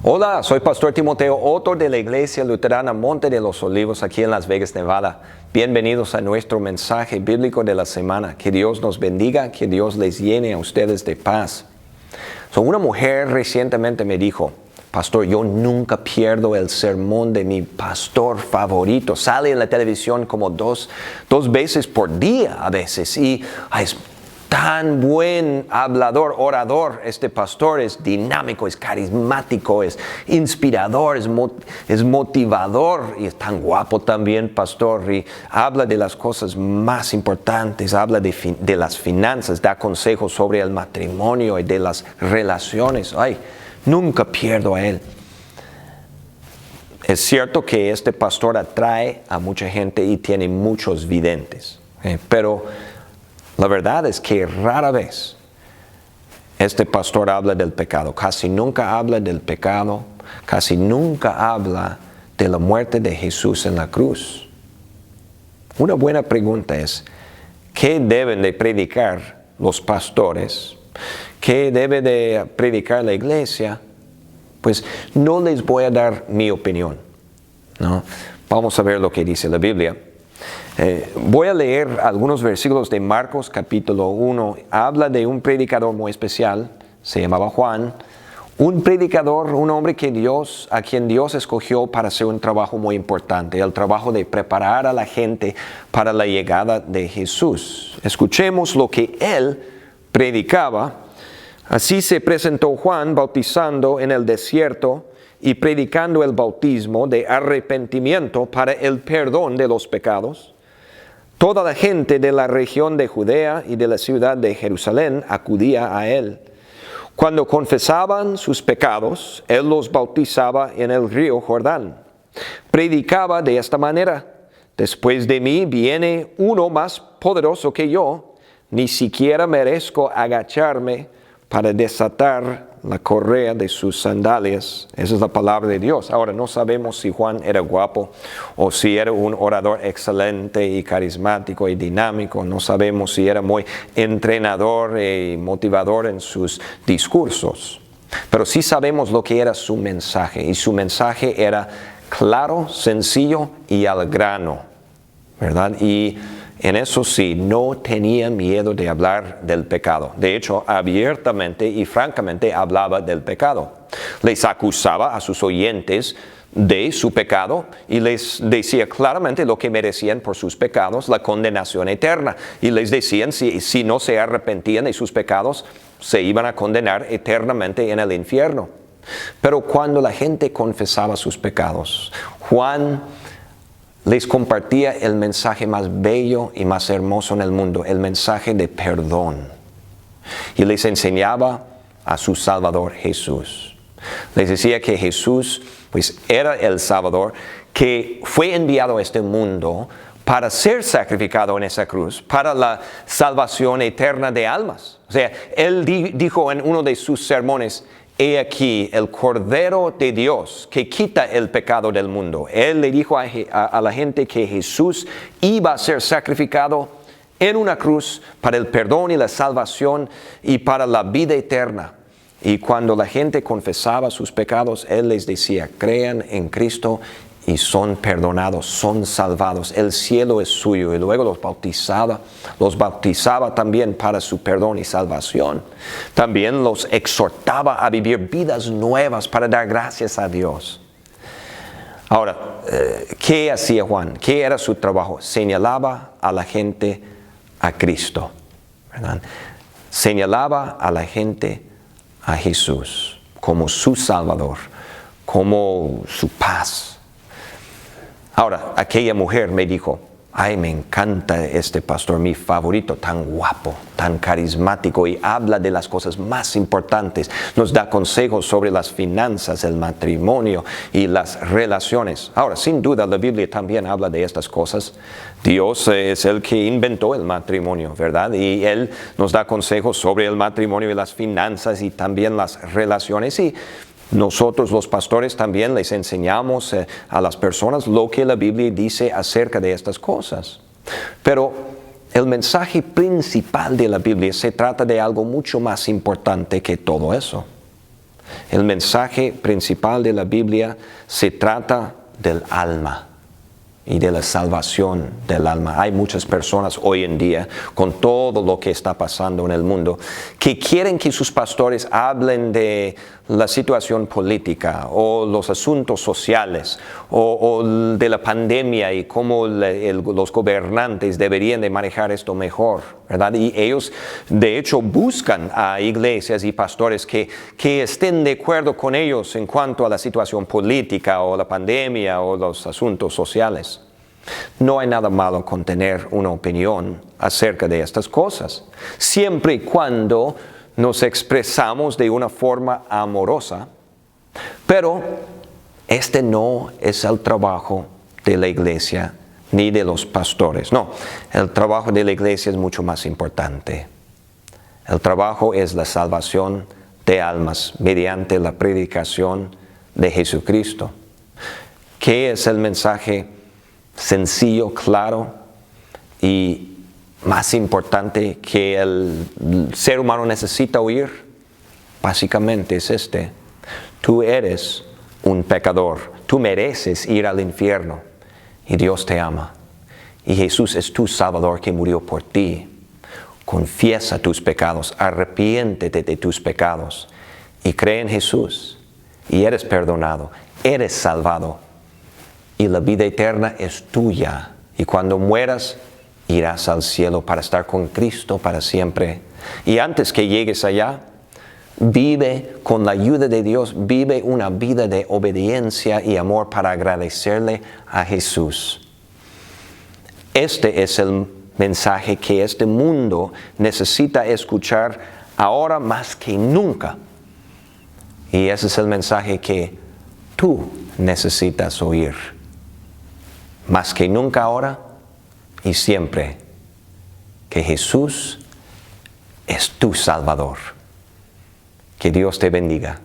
Hola, soy Pastor Timoteo Otto de la Iglesia Luterana Monte de los Olivos aquí en Las Vegas, Nevada. Bienvenidos a nuestro mensaje bíblico de la semana. Que Dios nos bendiga, que Dios les llene a ustedes de paz. Una mujer recientemente me dijo: Pastor, yo nunca pierdo el sermón de mi pastor favorito. Sale en la televisión como dos veces por día a veces. Y es tan buen hablador, orador. Este pastor es dinámico, es carismático, es inspirador, es motivador y es tan guapo también, pastor. Y habla de las cosas más importantes, habla de las finanzas, da consejos sobre el matrimonio y de las relaciones. Nunca pierdo a él. Es cierto que este pastor atrae a mucha gente y tiene muchos videntes, pero la verdad es que rara vez este pastor habla del pecado. Casi nunca habla del pecado. Casi nunca habla de la muerte de Jesús en la cruz. Una buena pregunta es: ¿qué deben de predicar los pastores? ¿Qué debe de predicar la iglesia? Pues no les voy a dar mi opinión, ¿no? Vamos a ver lo que dice la Biblia. Voy a leer algunos versículos de Marcos capítulo 1. Habla de un predicador muy especial, se llamaba Juan. Un predicador, un hombre a quien Dios escogió para hacer un trabajo muy importante, el trabajo de preparar a la gente para la llegada de Jesús. Escuchemos lo que él predicaba. Así se presentó Juan bautizando en el desierto y predicando el bautismo de arrepentimiento para el perdón de los pecados. Toda la gente de la región de Judea y de la ciudad de Jerusalén acudía a él. Cuando confesaban sus pecados, él los bautizaba en el río Jordán. Predicaba de esta manera: después de mí viene uno más poderoso que yo, ni siquiera merezco agacharme para desatar la correa de sus sandalias. Esa es la palabra de Dios. Ahora, no sabemos si Juan era guapo o si era un orador excelente y carismático y dinámico. No sabemos si era muy entrenador y motivador en sus discursos. Pero sí sabemos lo que era su mensaje. Y su mensaje era claro, sencillo y al grano, ¿verdad? Y en eso sí, no tenía miedo de hablar del pecado. De hecho, abiertamente y francamente hablaba del pecado. Les acusaba a sus oyentes de su pecado y les decía claramente lo que merecían por sus pecados: la condenación eterna. Y les decían si no se arrepentían de sus pecados, se iban a condenar eternamente en el infierno. Pero cuando la gente confesaba sus pecados, Juan les compartía el mensaje más bello y más hermoso en el mundo, el mensaje de perdón. Y les enseñaba a su Salvador Jesús. Les decía que Jesús era el Salvador que fue enviado a este mundo para ser sacrificado en esa cruz, para la salvación eterna de almas. Él dijo en uno de sus sermones: he aquí el Cordero de Dios que quita el pecado del mundo. Él le dijo a la gente que Jesús iba a ser sacrificado en una cruz para el perdón y la salvación y para la vida eterna. Y cuando la gente confesaba sus pecados, Él les decía: crean en Cristo y son perdonados, son salvados. El cielo es suyo. Y luego los bautizaba también para su perdón y salvación. También los exhortaba a vivir vidas nuevas para dar gracias a Dios. Ahora, ¿qué hacía Juan? ¿Qué era su trabajo? Señalaba a la gente a Cristo, ¿verdad? Señalaba a la gente a Jesús como su Salvador, como su paz. Ahora, aquella mujer me dijo: me encanta este pastor, mi favorito, tan guapo, tan carismático y habla de las cosas más importantes. Nos da consejos sobre las finanzas, el matrimonio y las relaciones. Ahora, sin duda, la Biblia también habla de estas cosas. Dios es el que inventó el matrimonio, ¿verdad? Y Él nos da consejos sobre el matrimonio y las finanzas y también las relaciones. Y nosotros los pastores también les enseñamos a las personas lo que la Biblia dice acerca de estas cosas. Pero el mensaje principal de la Biblia se trata de algo mucho más importante que todo eso. El mensaje principal de la Biblia se trata del alma y de la salvación del alma. Hay muchas personas hoy en día, con todo lo que está pasando en el mundo, que quieren que sus pastores hablen de la situación política o los asuntos sociales o de la pandemia y cómo los gobernantes deberían de manejar esto mejor, ¿verdad? Y ellos de hecho buscan a iglesias y pastores que estén de acuerdo con ellos en cuanto a la situación política o la pandemia o los asuntos sociales. No hay nada malo con tener una opinión acerca de estas cosas, siempre y cuando nos expresamos de una forma amorosa, pero este no es el trabajo de la iglesia ni de los pastores. No, el trabajo de la iglesia es mucho más importante. El trabajo es la salvación de almas mediante la predicación de Jesucristo. ¿Qué es el mensaje sencillo, claro y más importante que el ser humano necesita oír? Básicamente es este: tú eres un pecador, tú mereces ir al infierno y Dios te ama y Jesús es tu Salvador que murió por ti. Confiesa tus pecados, arrepiéntete de tus pecados y cree en Jesús y eres perdonado, eres salvado y la vida eterna es tuya. Y cuando mueras, irás al cielo para estar con Cristo para siempre. Y antes que llegues allá, vive con la ayuda de Dios, vive una vida de obediencia y amor para agradecerle a Jesús. Este es el mensaje que este mundo necesita escuchar ahora más que nunca. Y ese es el mensaje que tú necesitas oír. Más que nunca ahora y siempre, que Jesús es tu Salvador. Que Dios te bendiga.